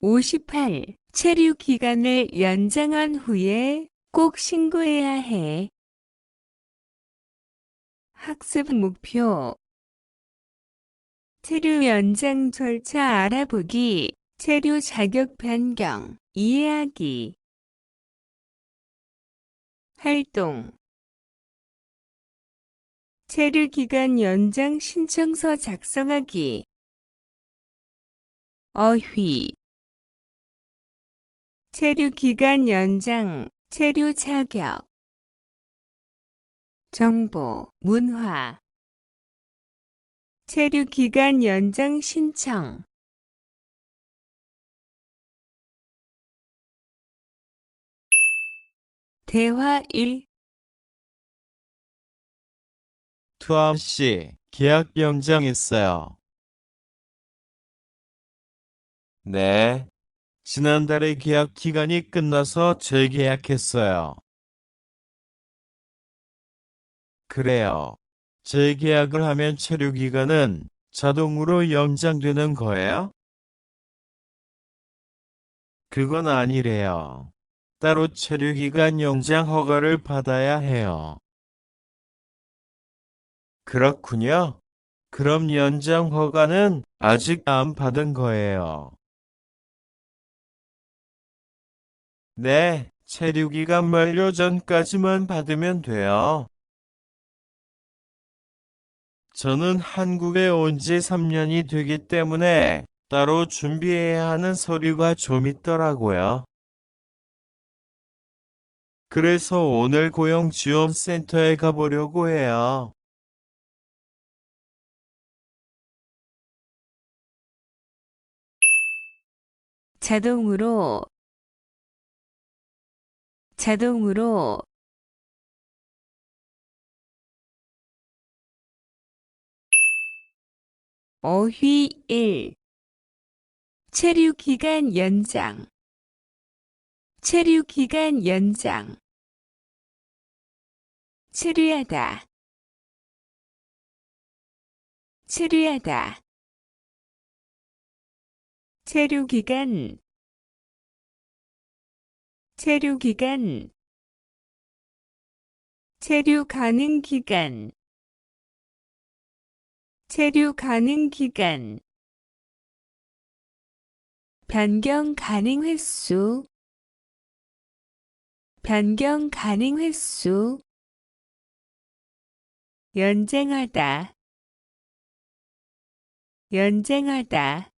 58. 체류 기간을 연장한 후에 꼭 신고해야 해. 학습 목표. 체류 연장 절차 알아보기, 체류 자격 변경, 이해하기. 활동. 체류 기간 연장 신청서 작성하기. 어휘. 체류 기간 연장, 체류 자격. 정보, 문화. 체류 기간 연장 신청. 대화 1. 투암 씨, 계약 연장했어요. 네. 지난달에 계약 기간이 끝나서 재계약했어요. 그래요. 재계약을 하면 체류 기간은 자동으로 연장되는 거예요? 그건 아니래요. 따로 체류 기간 연장 허가를 받아야 해요. 그렇군요. 그럼 연장 허가는 아직 안 받은 거예요. 네, 체류 기간 만료 전까지만 받으면 돼요. 저는 한국에 온 지 3년이 되기 때문에 따로 준비해야 하는 서류가 좀 있더라고요. 그래서 오늘 고용지원센터에 가보려고 해요. 자동으로. 어휘 1. 체류 기간 연장. 체류 기간 연장. 체류하다. 체류하다. 체류 기간. 체류 기간. 체류 가능 기간. 체류 가능 기간. 변경 가능 횟수. 변경 가능 횟수. 연장하다. 연장하다.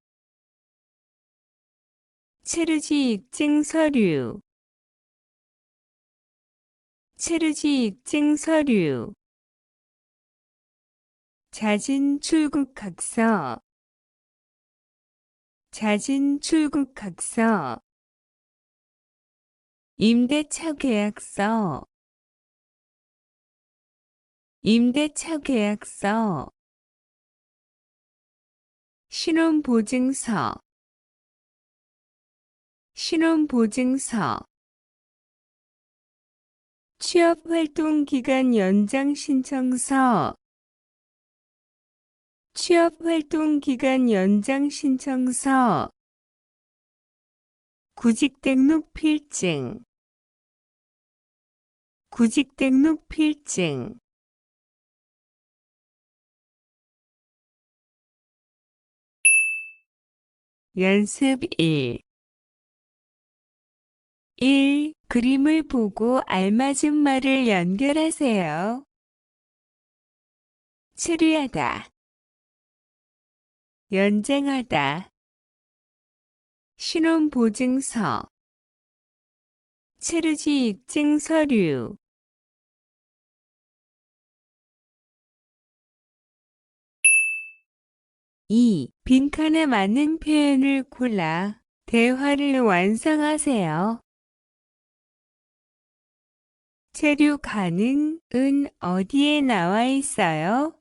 체류지 입증 서류. 체류지 입증 서류. 자진 출국 각서. 자진 출국 각서. 임대차 계약서. 임대차 계약서. 신원보증서. 신원보증서. 취업활동기간 연장 신청서. 취업활동기간 연장 신청서. 구직등록 필증. 구직등록 필증. 연습 1. 1. 그림을 보고 알맞은 말을 연결하세요. 체류하다. 연장하다. 신원보증서. 체류지 입증 서류. 2. 빈칸에 맞는 표현을 골라 대화를 완성하세요. 체류 가능은 어디에 나와 있어요?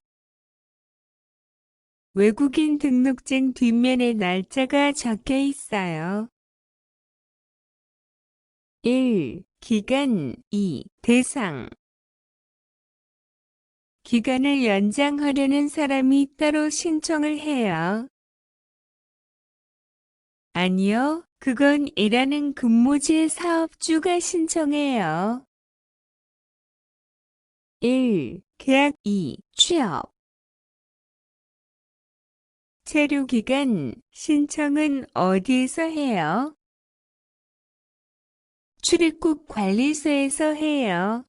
외국인 등록증 뒷면에 날짜가 적혀 있어요. 1. 기간. 2. 대상. 기간을 연장하려는 사람이 따로 신청을 해요. 아니요, 그건 일하는 근무지 사업주가 신청해요. 1. 계약 2. 취업 체류기간 신청은 어디에서 해요? 출입국 관리소에서 해요.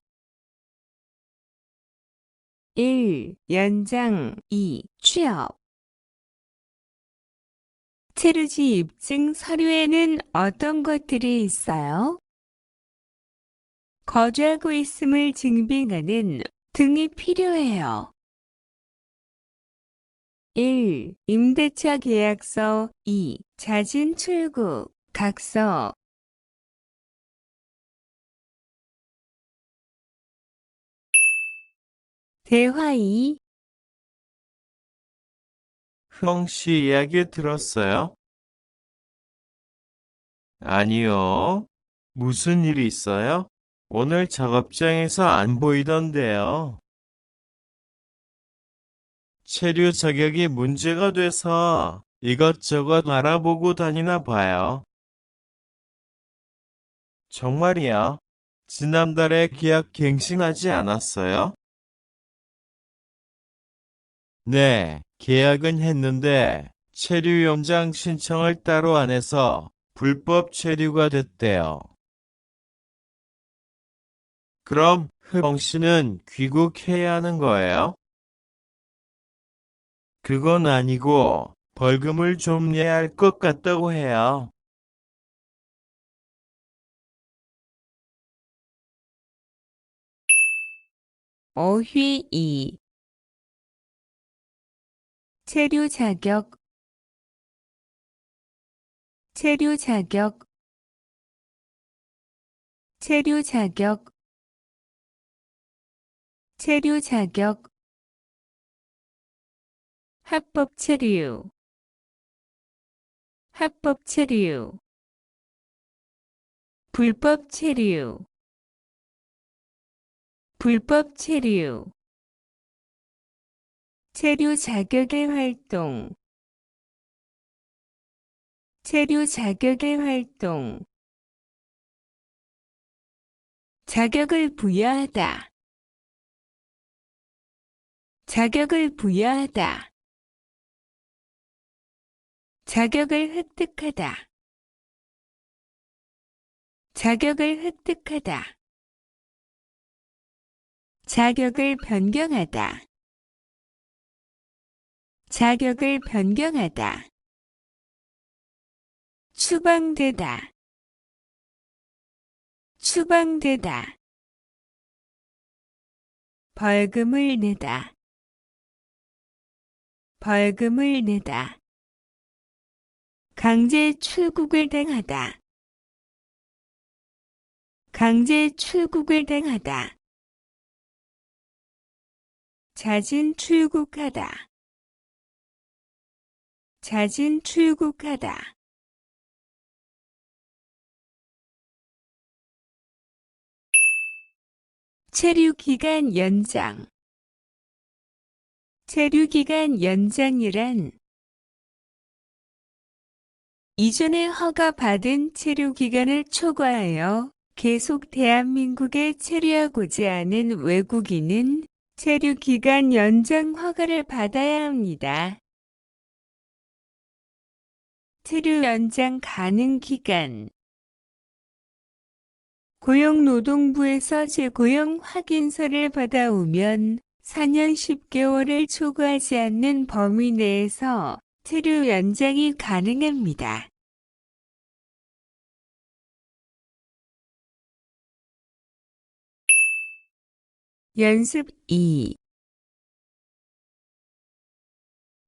1. 연장 2. 취업 체류지 입증 서류에는 어떤 것들이 있어요? 거주하고 있음을 증빙하는 등이 필요해요. 1. 임대차 계약서 2. 자진 출국 각서 대화 2. 흥 씨 이야기 들었어요? 아니요. 무슨 일 있어요? 오늘 작업장에서 안 보이던데요. 체류 자격이 문제가 돼서 이것저것 알아보고 다니나 봐요. 정말이야. 지난달에 계약 갱신하지 않았어요? 네, 계약은 했는데 체류 연장 신청을 따로 안 해서 불법 체류가 됐대요. 그럼 흐엉 씨는 귀국해야 하는 거예요? 그건 아니고 벌금을 좀 내야 할 것 같다고 해요. 어휘 2. 체류 자격 체류 자격 체류 자격 체류 자격 합법 체류 합법 체류 불법 체류 불법 체류 체류 자격의 활동 체류 자격의 활동 자격을 부여하다 자격을 부여하다 자격을 획득하다 자격을 획득하다 자격을 변경하다 자격을 변경하다 추방되다 추방되다 벌금을 내다 벌금을 내다 강제 출국을 당하다 강제 출국을 당하다 자진 출국하다 자진 출국하다 체류기간 연장 체류기간 연장이란 이전에 허가받은 체류기간을 초과하여 계속 대한민국에 체류하고자 하는 외국인은 체류기간 연장 허가를 받아야 합니다. 체류 연장 가능 기간 고용노동부에서 재고용 확인서를 받아오면 4년 10개월을 초과하지 않는 범위 내에서 체류 연장이 가능합니다. 연습 2.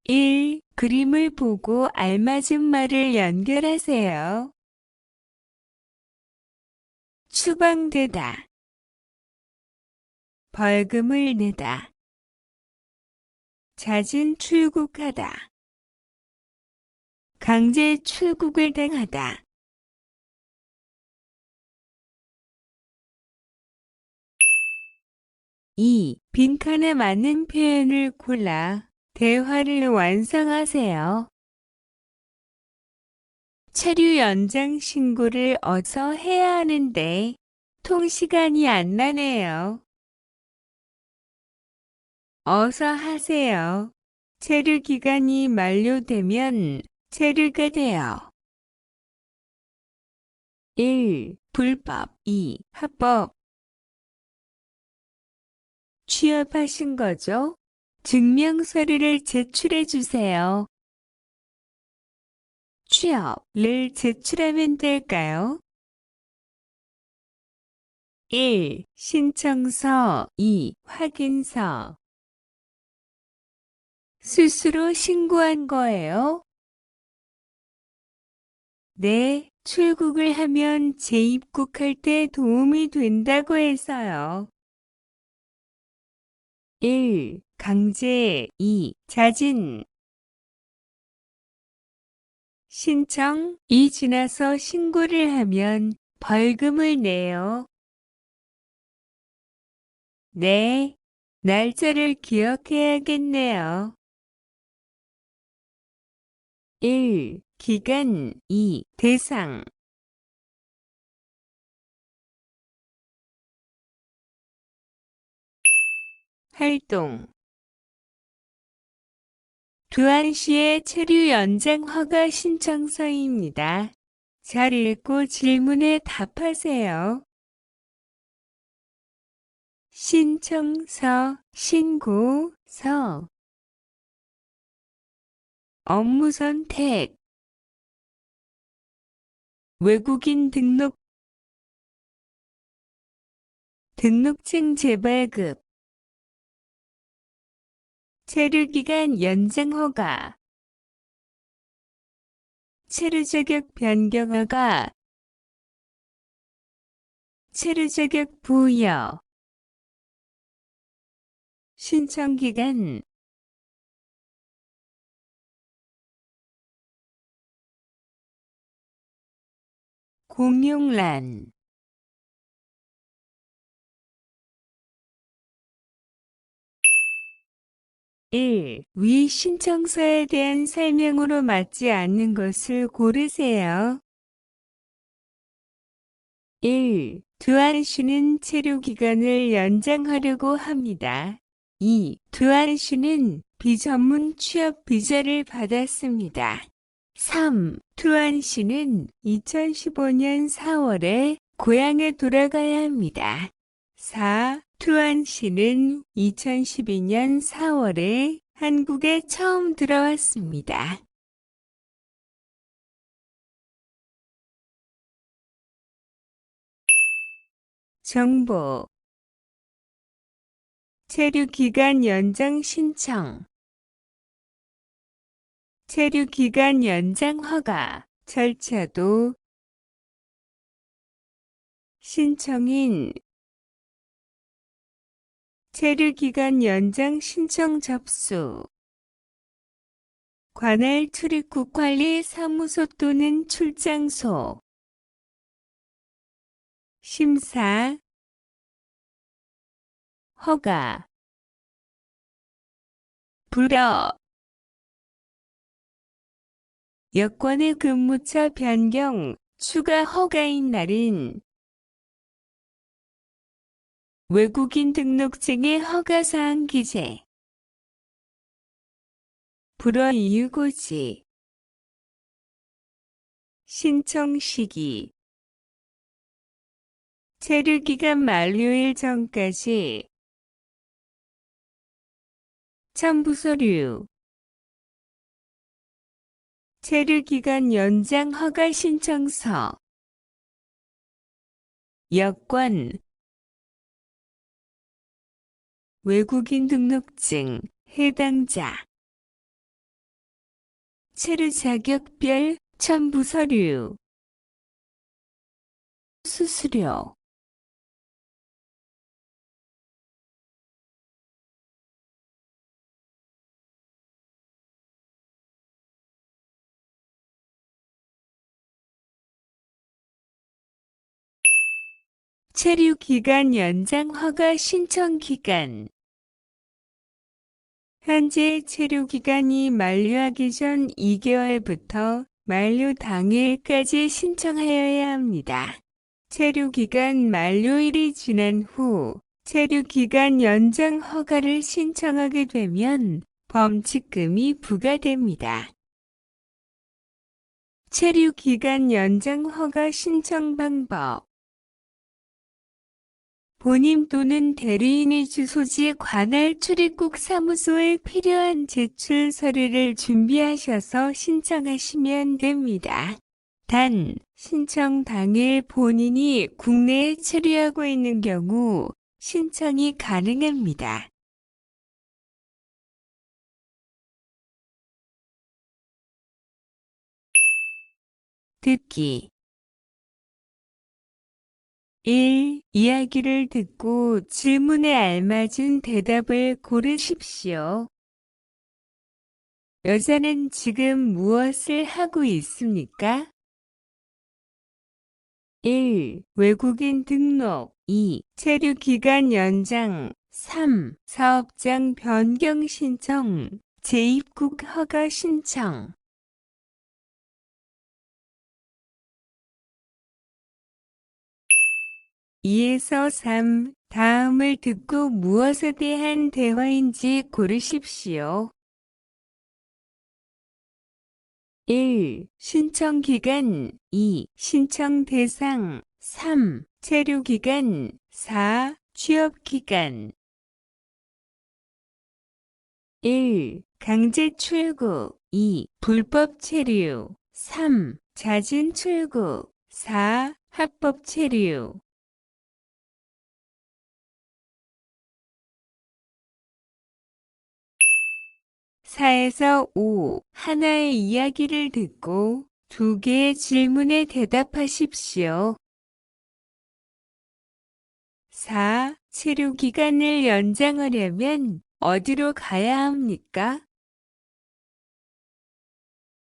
1. 그림을 보고 알맞은 말을 연결하세요. 추방되다 벌금을 내다 자진 출국하다 강제 출국을 당하다 2. 빈칸에 맞는 표현을 골라 대화를 완성하세요. 체류 연장 신고를 어서 해야 하는데 통시간이 안 나네요. 어서 하세요. 체류 기간이 만료되면 체류가 돼요. 1. 불법 2. 합법 취업하신 거죠? 증명서류를 제출해 주세요. 취업을 제출하면 될까요? 1. 신청서 2. 확인서 스스로 신고한 거예요? 네, 출국을 하면 재입국할 때 도움이 된다고 해서요. 1. 강제 2. 자진 신청이 지나서 신고를 하면 벌금을 내요. 네, 날짜를 기억해야겠네요. 1. 기간 2. 대상 활동 두안시의 체류 연장 허가 신청서입니다. 잘 읽고 질문에 답하세요. 신청서, 신고서 업무 선택 외국인 등록증 재발급 체류기간 연장 허가 체류 자격 변경 허가 체류 자격 부여 신청기간 공용란 1. 위 신청서에 대한 설명으로 맞지 않는 것을 고르세요. 1. 두안시는 체류 기간을 연장하려고 합니다. 2. 두안시는 비전문 취업 비자를 받았습니다. 3. 두안시는 2015년 4월에 고향에 돌아가야 합니다. 4. 두안시는 2012년 4월에 한국에 처음 들어왔습니다. 정보 체류 기간 연장 신청 체류 기간 연장 허가 절차도 신청인 체류 기간 연장 신청 접수 관할 출입국 관리 사무소 또는 출장소 심사 허가 불허 여권의 근무처 변경 추가 허가인 날인 외국인 등록증의 허가사항 기재 불허 이유 고지 신청 시기 체류기간 만료일 전까지 첨부 서류 체류기간 연장 허가 신청서 여권 외국인 등록증 해당자 체류 자격별 첨부 서류 수수료 체류 기간 연장 허가 신청 기간 현재 체류 기간이 만료하기 전 2개월부터 만료 당일까지 신청하여야 합니다. 체류기간 만료일이 지난 후 체류기간 연장 허가를 신청하게 되면 범칙금이 부과됩니다. 체류기간 연장 허가 신청 방법. 본인 또는 대리인의 주소지 관할 출입국 사무소에 필요한 제출 서류를 준비하셔서 신청하시면 됩니다. 단, 신청 당일 본인이 국내에 체류하고 있는 경우 신청이 가능합니다. 듣기 1. 이야기를 듣고 질문에 알맞은 대답을 고르십시오. 여자는 지금 무엇을 하고 있습니까? 1. 외국인 등록 2. 체류기간 연장 3. 사업장 변경 신청 재입국 허가 신청 2에서 3. 다음을 듣고 무엇에 대한 대화인지 고르십시오. 1. 신청 기간 2. 신청 대상 3. 체류 기간 4. 취업 기간 1. 강제 출국 2. 불법 체류 3. 잦은 출국 4. 합법 체류 4에서 5. 하나의 이야기를 듣고 2개의 질문에 대답하십시오. 4. 체류 기간을 연장하려면 어디로 가야 합니까?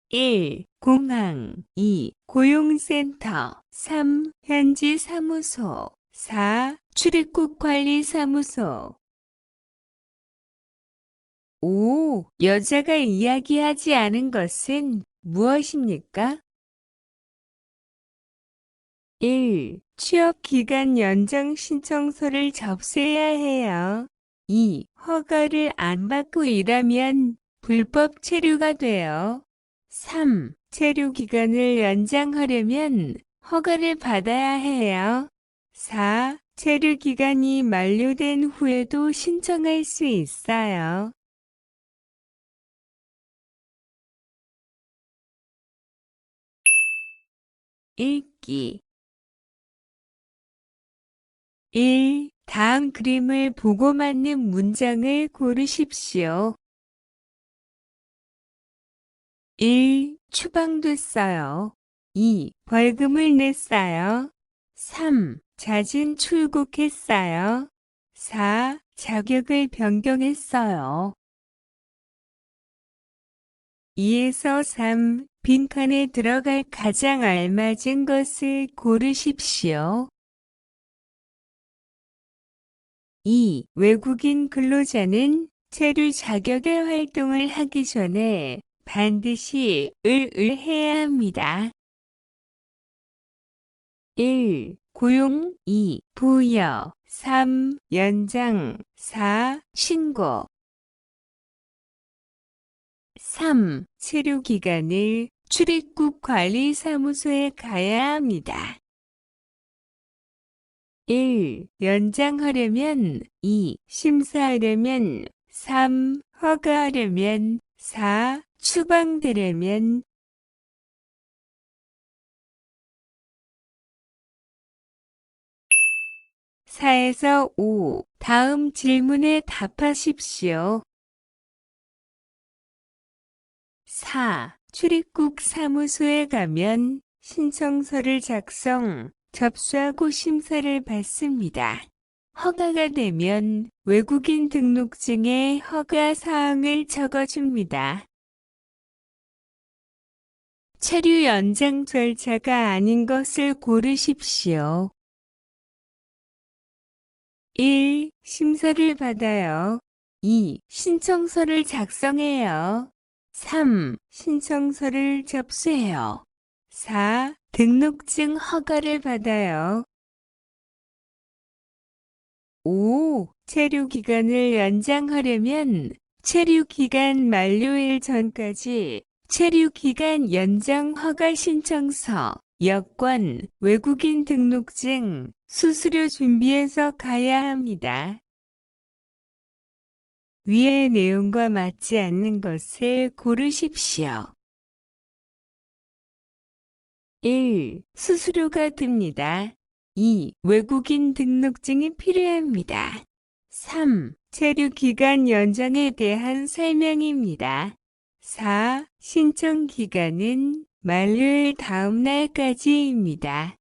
1. 공항 2. 고용센터 3. 현지 사무소 4. 출입국 관리 사무소 5. 여자가 이야기하지 않은 것은 무엇입니까? 1. 취업 기간 연장 신청서를 접수해야 해요. 2. 허가를 안 받고 일하면 불법 체류가 돼요. 3. 체류 기간을 연장하려면 허가를 받아야 해요. 4. 체류 기간이 만료된 후에도 신청할 수 있어요. 읽기 1. 다음 그림을 보고 맞는 문장을 고르십시오. 1. 추방됐어요. 2. 벌금을 냈어요. 3. 잦은 출국했어요. 4. 자격을 변경했어요. 2에서 3. 빈칸에 들어갈 가장 알맞은 것을 고르십시오. 2. 외국인 근로자는 체류 자격의 활동을 하기 전에 반드시 을 해야 합니다. 1. 고용 2. 부여 3. 연장 4. 신고 3. 체류 기간을 출입국 관리 사무소에 가야 합니다. 1. 연장하려면 2. 심사하려면 3. 허가하려면 4. 추방되려면 4에서 5. 다음 질문에 답하십시오. 4. 출입국 사무소에 가면 신청서를 작성, 접수하고 심사를 받습니다. 허가가 되면 외국인 등록증에 허가 사항을 적어줍니다. 체류 연장 절차가 아닌 것을 고르십시오. 1. 심사를 받아요. 2. 신청서를 작성해요. 3. 신청서를 접수해요. 4. 등록증 허가를 받아요. 5. 체류 기간을 연장하려면 체류 기간 만료일 전까지 체류 기간 연장 허가 신청서, 여권, 외국인 등록증, 수수료 준비해서 가야 합니다. 위의 내용과 맞지 않는 것을 고르십시오. 1. 수수료가 듭니다. 2. 외국인 등록증이 필요합니다. 3. 체류 기간 연장에 대한 설명입니다. 4. 신청 기간은 만료일 다음 날까지입니다.